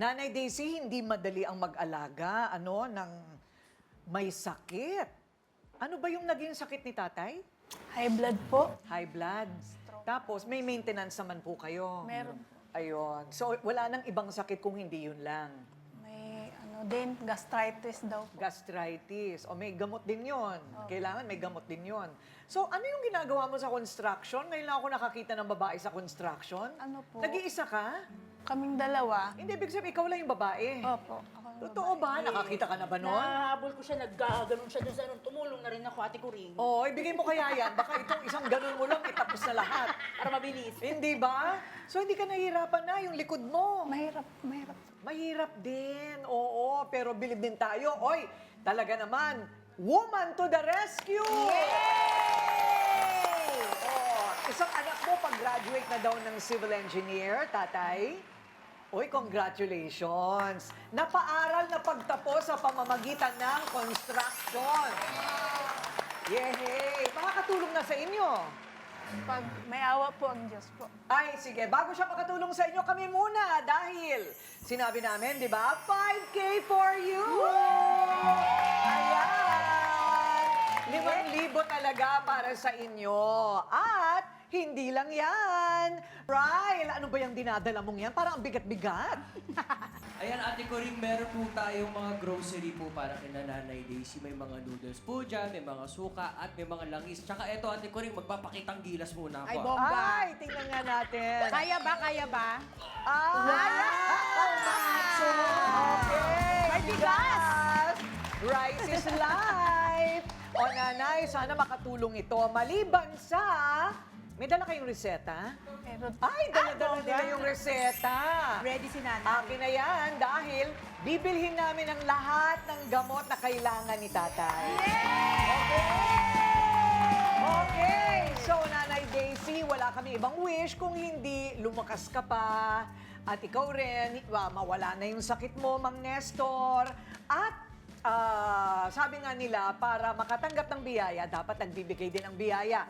Nanay Daisy, hindi madali ang mag-alaga, ng may sakit. Ano ba yung naging sakit ni tatay? High blood po. High blood. Tapos, may maintenance naman po kayo. Meron po. Ayun. So, wala nang ibang sakit kung hindi yun lang. May din, gastritis daw po. Gastritis. O may gamot din yun. Kailangan may gamot din yun. So, ano yung ginagawa mo sa construction? Ngayon lang ako nakakita ng babae sa construction. Ano po? Nag-iisa ka? Kaming dalawa. Hindi, ibig sabihin, ikaw lang yung babae. Opo. Ako ang Totoo ba? Nakakita ka na ba nun? Nahabol ko siya, nagkaganon siya doon sa ano, tumulong na rin ako, ate ko rin. Oo, ibigay mo kaya yan. Baka itong isang ganun mo lang, itapos na lahat. Para mabilis. Hindi ba? So, hindi ka nahihirapan na yung likod mo. Mahirap. Mahirap din, oo. Pero bilib din tayo. Oy, talaga naman, woman to the rescue! Yay! Oh, isang anak mo pag-graduate na daw ng civil engineer, tatay. Oy, congratulations! Napaaral na pagtapos sa pamamagitan ng construction. Yehey! Makakatulong na sa inyo. Pag may awa po ang Diyos po. Ay, sige, bago siya makatulong sa inyo, kami muna dahil sinabi namin, di ba, 5K for you! Ayan! 5,000 talaga para sa inyo. At hindi lang yan. Ryle, ano ba yung dinadala mong yan? Parang ang bigat-bigat. Ayan, Ate Coring, meron po tayong mga grocery po para kina Nanay Daisy. May mga noodles po dyan, may mga suka, at may mga langis. Tsaka eto, Ate Coring, magpapakitang gilas muna ako. Ay, bongga. Ay, tingnan nga natin. Kaya ba, kaya ba? Okay. May bigas. Rice is life. O nanay, sana makatulong ito. Maliban sa... May dala kayong reseta? Meron. Ay, dala-dala bongga. nila yung reseta. Ready si nanay. Akin na yan dahil bibilhin namin ang lahat ng gamot na kailangan ni tatay. Okay! So, Nanay Daisy, wala kami ibang wish kung hindi lumakas ka pa. At ikaw rin, mawala na yung sakit mo, Mang Nestor. At sabi nga nila, para makatanggap ng biyaya, dapat nagbibigay din ang biyaya.